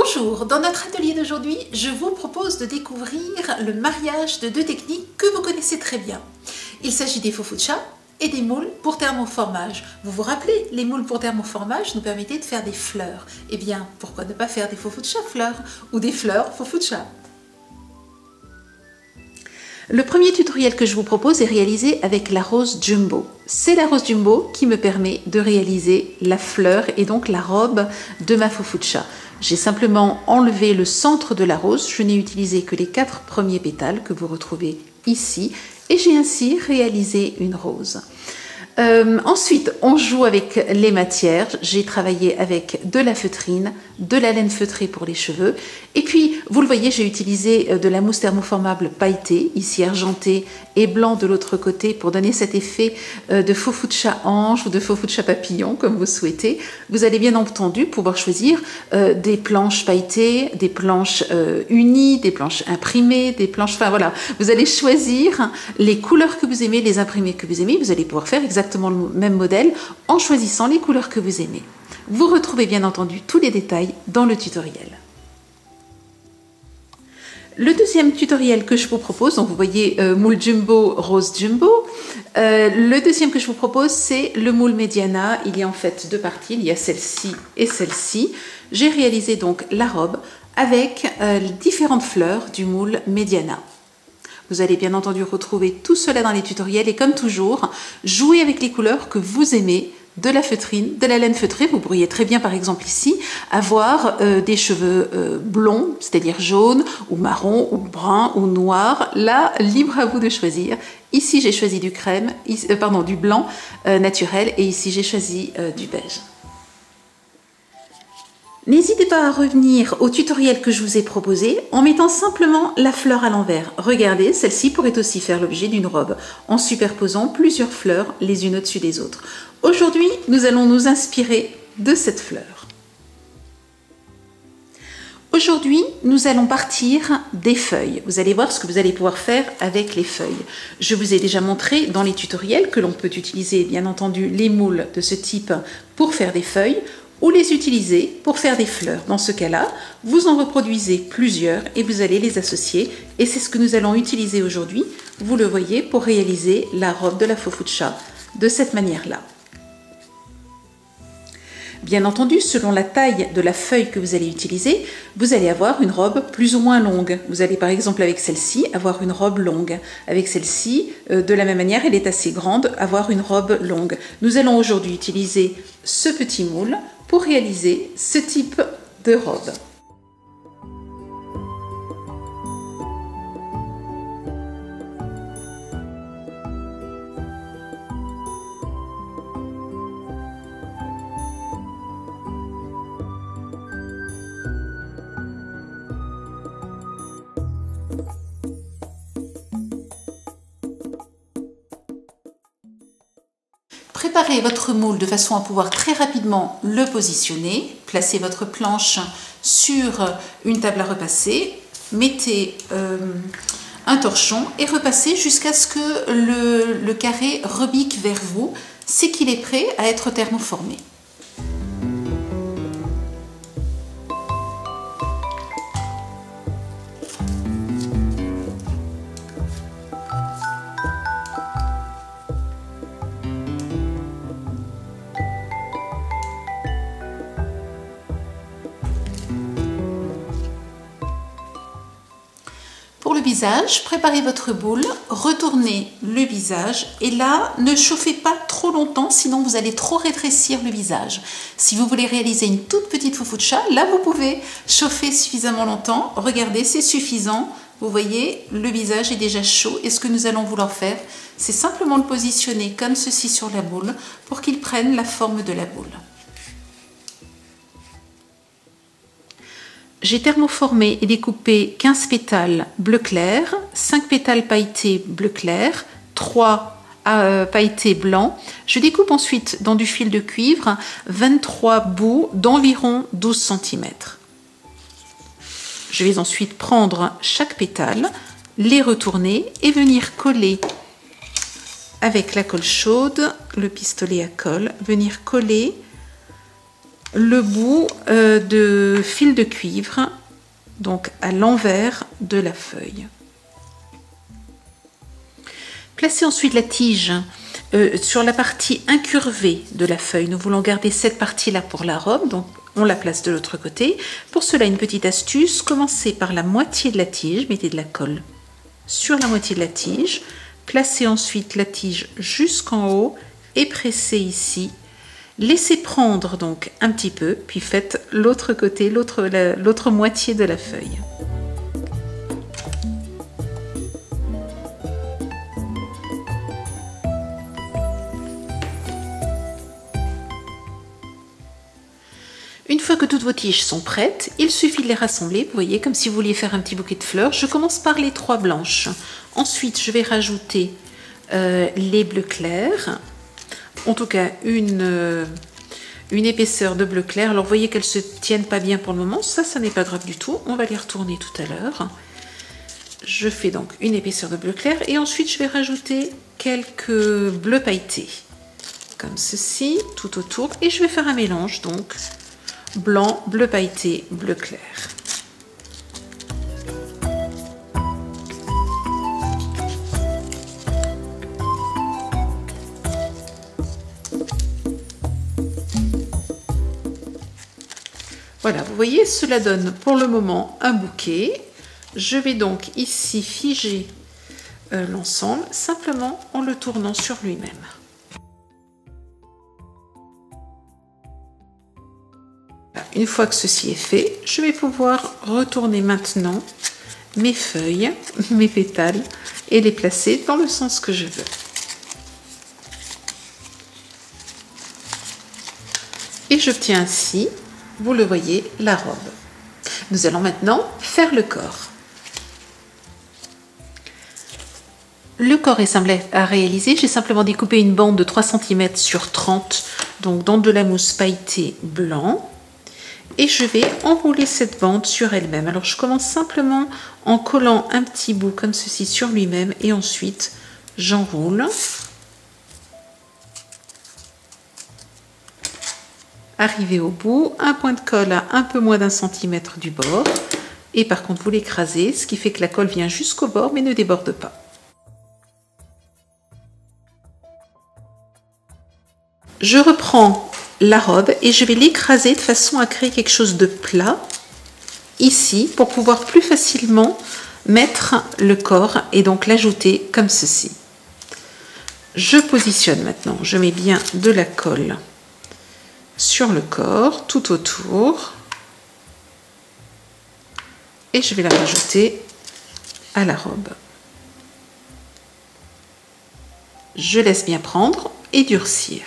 Bonjour, dans notre atelier d'aujourd'hui, je vous propose de découvrir le mariage de deux techniques que vous connaissez très bien. Il s'agit des fofucha et des moules pour thermoformage. Vous vous rappelez, les moules pour thermoformage nous permettaient de faire des fleurs. Eh bien, pourquoi ne pas faire des fofucha fleurs ou des fleurs fofucha? Le premier tutoriel que je vous propose est réalisé avec la rose jumbo. C'est la rose jumbo qui me permet de réaliser la fleur et donc la robe de ma fofucha. J'ai simplement enlevé le centre de la rose, je n'ai utilisé que les 4 premiers pétales que vous retrouvez ici et j'ai ainsi réalisé une rose. Ensuite, on joue avec les matières. J'ai travaillé avec de la feutrine, de la laine feutrée pour les cheveux. Et puis, vous le voyez, j'ai utilisé de la mousse thermoformable pailletée, ici argentée et blanc de l'autre côté, pour donner cet effet de fofucha ange ou de fofucha papillon, comme vous souhaitez. Vous allez bien entendu pouvoir choisir des planches pailletées, des planches unies, des planches imprimées, des planches... Enfin voilà, vous allez choisir les couleurs que vous aimez, les imprimés que vous aimez. Vous allez pouvoir faire exactement le même modèle en choisissant les couleurs que vous aimez. Vous retrouvez bien entendu tous les détails dans le tutoriel. Le deuxième tutoriel que je vous propose, donc vous voyez moule jumbo, rose jumbo. Le deuxième que je vous propose, c'est le moule médiana. Il y a en fait deux parties, il y a celle-ci et celle-ci. J'ai réalisé donc la robe avec les différentes fleurs du moule médiana. Vous allez bien entendu retrouver tout cela dans les tutoriels et comme toujours, jouez avec les couleurs que vous aimez, de la feutrine, de la laine feutrée. Vous pourriez très bien, par exemple ici, avoir des cheveux blonds, c'est-à-dire jaunes, ou marron, ou brun, ou noir. Là, libre à vous de choisir. Ici, j'ai choisi du crème, du blanc naturel et ici, j'ai choisi du beige. N'hésitez pas à revenir au tutoriel que je vous ai proposé en mettant simplement la fleur à l'envers. Regardez, celle-ci pourrait aussi faire l'objet d'une robe en superposant plusieurs fleurs les unes au-dessus des autres. Aujourd'hui, nous allons nous inspirer de cette fleur. Aujourd'hui, nous allons partir des feuilles. Vous allez voir ce que vous allez pouvoir faire avec les feuilles. Je vous ai déjà montré dans les tutoriels que l'on peut utiliser, bien entendu, les moules de ce type pour faire des feuilles ou les utiliser pour faire des fleurs. Dans ce cas-là, vous en reproduisez plusieurs et vous allez les associer. Et c'est ce que nous allons utiliser aujourd'hui, vous le voyez, pour réaliser la robe de la fofucha de cette manière-là. Bien entendu, selon la taille de la feuille que vous allez utiliser, vous allez avoir une robe plus ou moins longue. Vous allez par exemple avec celle-ci avoir une robe longue. Avec celle-ci, de la même manière, elle est assez grande, avoir une robe longue. Nous allons aujourd'hui utiliser ce petit moule pour réaliser ce type de robe. Préparez votre moule de façon à pouvoir très rapidement le positionner. Placez votre planche sur une table à repasser. Mettez un torchon et repassez jusqu'à ce que le carré rebique vers vous. C'est qu'il est prêt à être thermoformé. Pour le visage, préparez votre boule, retournez le visage et là, ne chauffez pas trop longtemps, sinon vous allez trop rétrécir le visage. Si vous voulez réaliser une toute petite fofucha, là vous pouvez chauffer suffisamment longtemps. Regardez, c'est suffisant. Vous voyez, le visage est déjà chaud et ce que nous allons vouloir faire, c'est simplement le positionner comme ceci sur la boule pour qu'il prenne la forme de la boule. J'ai thermoformé et découpé 15 pétales bleu clair, 5 pétales pailletés bleu clair, 3 pailletés blanc. Je découpe ensuite dans du fil de cuivre 23 bouts d'environ 12 cm. Je vais ensuite prendre chaque pétale, les retourner et venir coller avec la colle chaude, le pistolet à colle, venir coller le bout de fil de cuivre, donc à l'envers de la feuille. Placez ensuite la tige sur la partie incurvée de la feuille. Nous voulons garder cette partie-là pour la robe, donc on la place de l'autre côté. Pour cela, une petite astuce, commencez par la moitié de la tige, mettez de la colle sur la moitié de la tige, placez ensuite la tige jusqu'en haut et pressez ici. Laissez prendre donc un petit peu, puis faites l'autre côté, l'autre moitié de la feuille. Une fois que toutes vos tiges sont prêtes, il suffit de les rassembler. Vous voyez, comme si vous vouliez faire un petit bouquet de fleurs. Je commence par les 3 blanches. Ensuite, je vais rajouter les bleus clairs. En tout cas, une épaisseur de bleu clair. Alors, vous voyez qu'elles ne se tiennent pas bien pour le moment. Ça n'est pas grave du tout. On va les retourner tout à l'heure. Je fais donc une épaisseur de bleu clair. Et ensuite, je vais rajouter quelques bleus pailletés. Comme ceci, tout autour. Et je vais faire un mélange, donc, blanc, bleu pailleté, bleu clair. Voilà, vous voyez, cela donne pour le moment un bouquet. Je vais donc ici figer l'ensemble simplement en le tournant sur lui-même. Une fois que ceci est fait, je vais pouvoir retourner maintenant mes feuilles, mes pétales et les placer dans le sens que je veux. Et j'obtiens ainsi, vous le voyez, la robe. Nous allons maintenant faire le corps. Le corps est simple à réaliser. J'ai simplement découpé une bande de 3 cm sur 30, donc dans de la mousse pailletée blanc. Et je vais enrouler cette bande sur elle-même. Alors je commence simplement en collant un petit bout comme ceci sur lui-même et ensuite j'enroule. Arrivé au bout, un point de colle à un peu moins d'1 centimètre du bord. Et par contre vous l'écrasez, ce qui fait que la colle vient jusqu'au bord mais ne déborde pas. Je reprends la robe et je vais l'écraser de façon à créer quelque chose de plat ici pour pouvoir plus facilement mettre le corps et donc l'ajouter comme ceci. Je positionne maintenant, je mets bien de la colle sur le corps tout autour et je vais la rajouter à la robe. Je laisse bien prendre et durcir.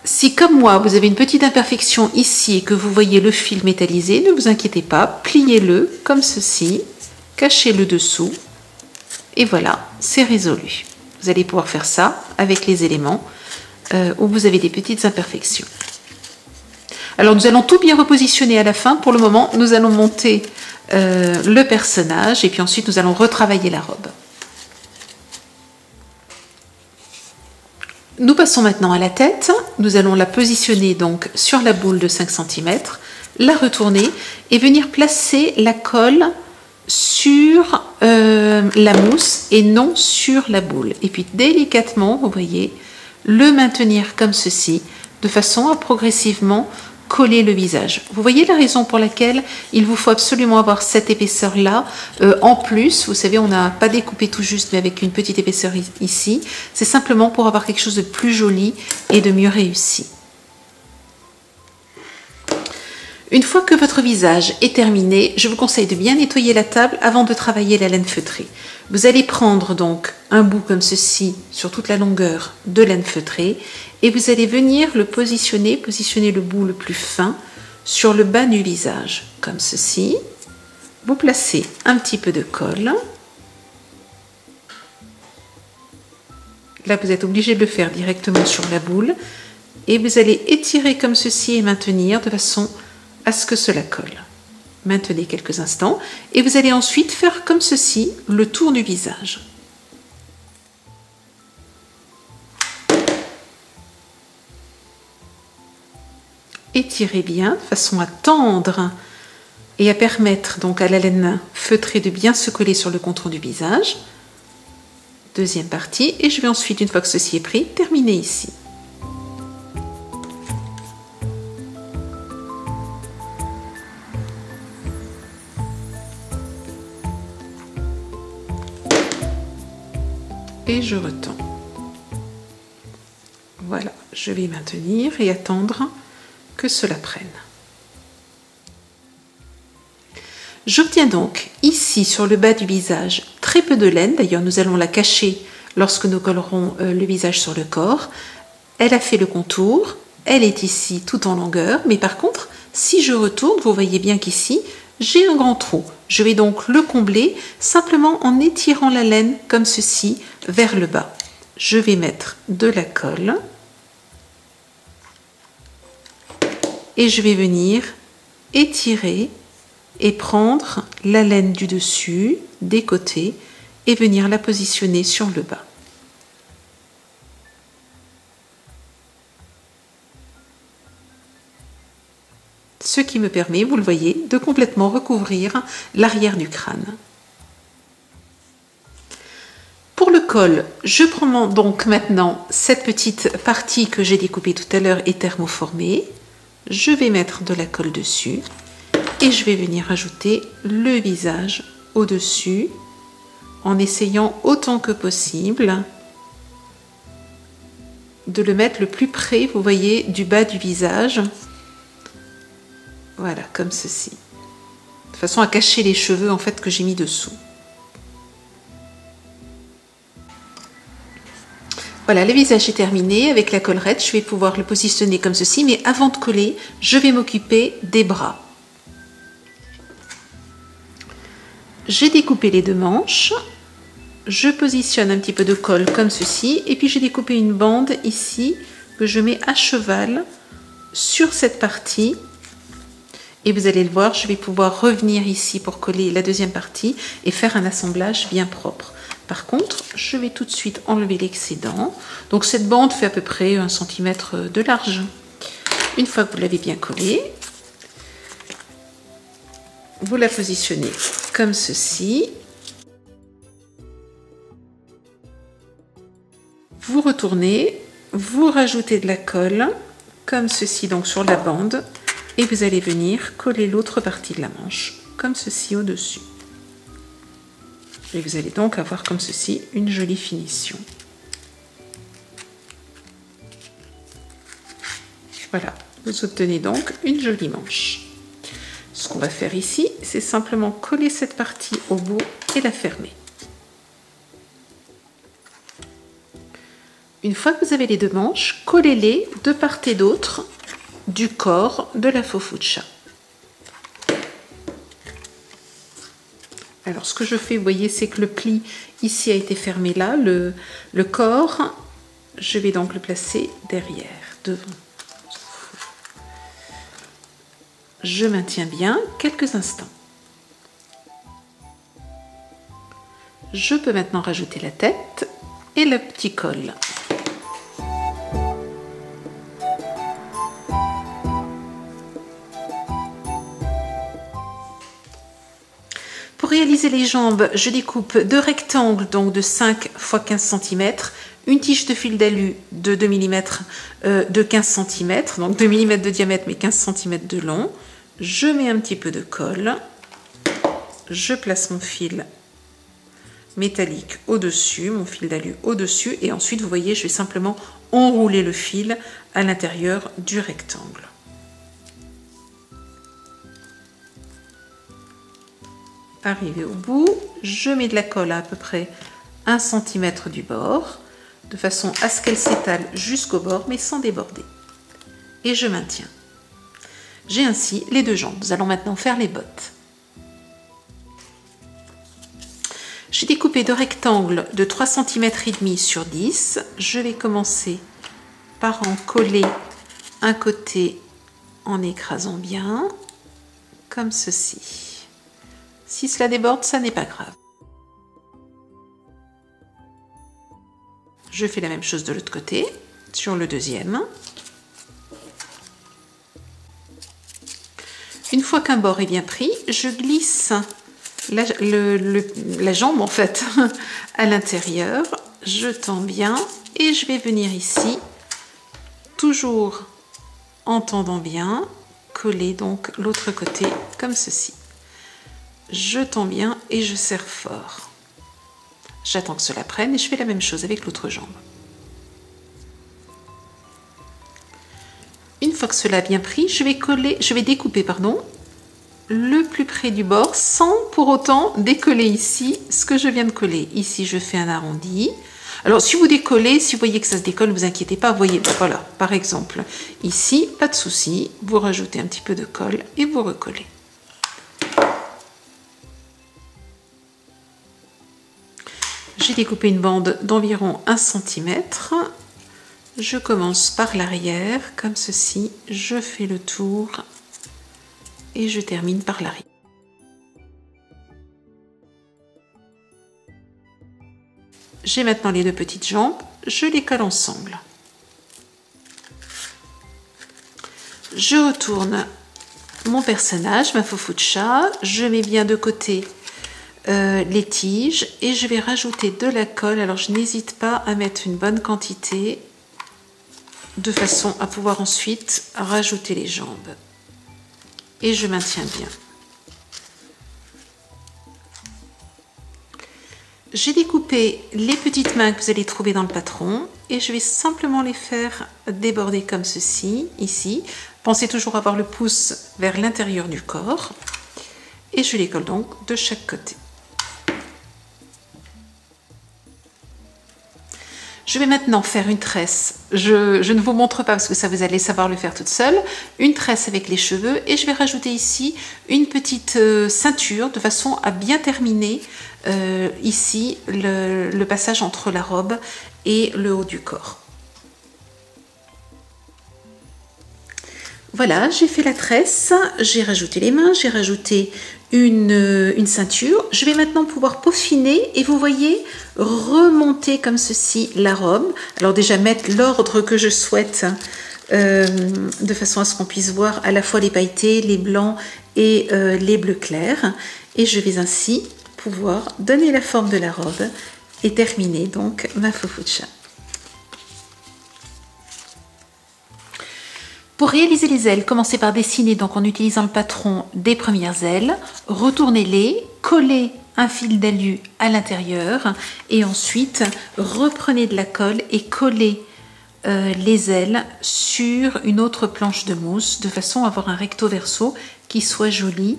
Si comme moi vous avez une petite imperfection ici et que vous voyez le fil métallisé, ne vous inquiétez pas, pliez-le comme ceci, cachez le dessous et voilà, c'est résolu. Vous allez pouvoir faire ça avec les éléments où vous avez des petites imperfections. Alors nous allons tout bien repositionner à la fin. Pour le moment, nous allons monter le personnage et puis ensuite nous allons retravailler la robe. Nous passons maintenant à la tête. Nous allons la positionner donc sur la boule de 5 cm, la retourner et venir placer la colle sur la mousse et non sur la boule. Et puis délicatement, vous voyez, le maintenir comme ceci, de façon à progressivement coller le visage. Vous voyez la raison pour laquelle il vous faut absolument avoir cette épaisseur-là. En plus, vous savez, on n'a pas découpé tout juste, mais avec une petite épaisseur ici. C'est simplement pour avoir quelque chose de plus joli et de mieux réussi. Une fois que votre visage est terminé, je vous conseille de bien nettoyer la table avant de travailler la laine feutrée. Vous allez prendre donc un bout comme ceci sur toute la longueur de laine feutrée et vous allez venir le positionner le bout le plus fin sur le bas du visage, comme ceci. Vous placez un petit peu de colle. Là, vous êtes obligé de le faire directement sur la boule et vous allez étirer comme ceci et maintenir de façon à ce que cela colle. Maintenez quelques instants et vous allez ensuite faire comme ceci le tour du visage. étirez bien de façon à tendre et à permettre donc à la laine feutrée de bien se coller sur le contour du visage. Deuxième partie, et je vais ensuite, une fois que ceci est pris, terminer ici. Et je retends. Voilà, je vais maintenir et attendre que cela prenne. J'obtiens donc ici sur le bas du visage très peu de laine, d'ailleurs nous allons la cacher lorsque nous collerons le visage sur le corps. Elle a fait le contour, elle est ici tout en longueur, mais par contre si je retourne, vous voyez bien qu'ici j'ai un grand trou. Je vais donc le combler simplement en étirant la laine comme ceci vers le bas. Je vais mettre de la colle et je vais venir étirer et prendre la laine du dessus, des côtés, et venir la positionner sur le bas. Ce qui me permet, vous le voyez, de complètement recouvrir l'arrière du crâne. Pour le col, je prends donc maintenant cette petite partie que j'ai découpée tout à l'heure et thermoformée. Je vais mettre de la colle dessus. Et je vais venir ajouter le visage au-dessus en essayant autant que possible de le mettre le plus près, vous voyez, du bas du visage. Voilà, comme ceci. De façon à cacher les cheveux en fait que j'ai mis dessous. Voilà, le visage est terminé. Avec la collerette, je vais pouvoir le positionner comme ceci. Mais avant de coller, je vais m'occuper des bras. J'ai découpé les deux manches, je positionne un petit peu de colle comme ceci et puis j'ai découpé une bande ici que je mets à cheval sur cette partie et vous allez le voir, je vais pouvoir revenir ici pour coller la deuxième partie et faire un assemblage bien propre. Par contre, je vais tout de suite enlever l'excédent. Donc cette bande fait à peu près 1 cm de large. Une fois que vous l'avez bien collée, vous la positionnez comme ceci. Vous retournez, vous rajoutez de la colle, comme ceci donc sur la bande, et vous allez venir coller l'autre partie de la manche, comme ceci au-dessus. Et vous allez donc avoir comme ceci une jolie finition. Voilà, vous obtenez donc une jolie manche. Ce qu'on va faire ici, c'est simplement coller cette partie au bout et la fermer. Une fois que vous avez les deux manches, collez-les de part et d'autre du corps de la faux fuchsia. Alors ce que je fais, vous voyez, c'est que le pli ici a été fermé là, le corps, je vais donc le placer derrière, devant. Je maintiens bien quelques instants. Je peux maintenant rajouter la tête et le petit col. Pour réaliser les jambes, je découpe deux rectangles donc de 5 x 15 cm, une tige de fil d'alu de 2 mm de 15 cm, donc 2 mm de diamètre mais 15 cm de long. Je mets un petit peu de colle, je place mon fil métallique au-dessus, mon fil d'alu au-dessus, et ensuite vous voyez, je vais simplement enrouler le fil à l'intérieur du rectangle. Arrivé au bout, je mets de la colle à peu près 1 cm du bord, de façon à ce qu'elle s'étale jusqu'au bord, mais sans déborder. Et je maintiens. J'ai ainsi les deux jambes. Nous allons maintenant faire les bottes. J'ai découpé deux rectangles de 3,5 cm sur 10. Je vais commencer par en coller un côté en écrasant bien, comme ceci. Si cela déborde, ça n'est pas grave. Je fais la même chose de l'autre côté, sur le deuxième. fois qu'un bord est bien pris, je glisse la jambe en fait à l'intérieur, je tends bien et je vais venir ici, toujours en tendant bien, coller donc l'autre côté comme ceci. Je tends bien et je serre fort. J'attends que cela prenne et je fais la même chose avec l'autre jambe. Une fois que cela a bien pris, je vais découper le plus près du bord sans pour autant décoller ici ce que je viens de coller. Ici, je fais un arrondi. Alors, si vous décollez, si vous voyez que ça se décolle, ne vous inquiétez pas. Vous voyez, voilà, par exemple, ici, pas de souci, vous rajoutez un petit peu de colle et vous recollez. J'ai découpé une bande d'environ 1 cm. Je commence par l'arrière, comme ceci. Je fais le tour et je termine par l'arrière. J'ai maintenant les 2 petites jambes. Je les colle ensemble. Je retourne mon personnage, ma foufou de chat. Je mets bien de côté les tiges et je vais rajouter de la colle. Alors je n'hésite pas à mettre une bonne quantité de façon à pouvoir ensuite rajouter les jambes. Et je maintiens bien. J'ai découpé les petites mains que vous allez trouver dans le patron et je vais simplement les faire déborder comme ceci, ici. Pensez toujours avoir le pouce vers l'intérieur du corps et je les colle donc de chaque côté. Je vais maintenant faire une tresse. Je ne vous montre pas parce que ça vous allez savoir le faire toute seule. Une tresse avec les cheveux et je vais rajouter ici une petite ceinture de façon à bien terminer ici le passage entre la robe et le haut du corps. Voilà, j'ai fait la tresse, j'ai rajouté les mains, j'ai rajouté une ceinture. Je vais maintenant pouvoir peaufiner et vous voyez remonter comme ceci la robe. Alors déjà mettre l'ordre que je souhaite de façon à ce qu'on puisse voir à la fois les pailletés, les blancs et les bleus clairs. Et je vais ainsi pouvoir donner la forme de la robe et terminer donc ma foufou de chat. Pour réaliser les ailes, commencez par dessiner donc en utilisant le patron des premières ailes, retournez-les, collez un fil d'alu à l'intérieur et ensuite reprenez de la colle et collez les ailes sur une autre planche de mousse de façon à avoir un recto verso qui soit joli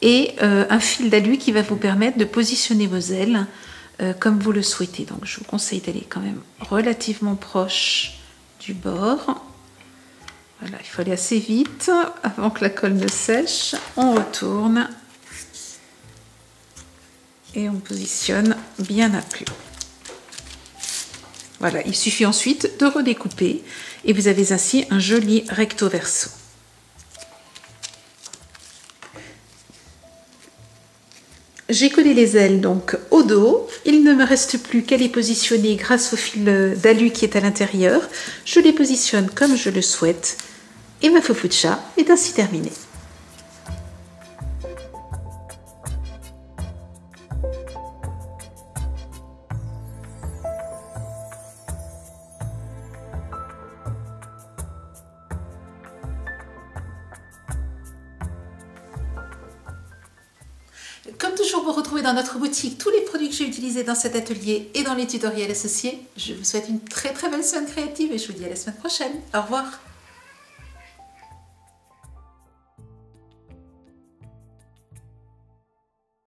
et un fil d'alu qui va vous permettre de positionner vos ailes comme vous le souhaitez. Donc je vous conseille d'aller quand même relativement proche du bord. Voilà, il faut aller assez vite avant que la colle ne sèche. On retourne et on positionne bien à plat. Voilà, il suffit ensuite de redécouper et vous avez ainsi un joli recto verso. J'ai collé les ailes donc au dos. Il ne me reste plus qu'à les positionner grâce au fil d'alu qui est à l'intérieur. Je les positionne comme je le souhaite. Et ma foufou de chat est ainsi terminée. Comme toujours, vous retrouvez dans notre boutique tous les produits que j'ai utilisés dans cet atelier et dans les tutoriels associés. Je vous souhaite une très belle semaine créative et je vous dis à la semaine prochaine. Au revoir.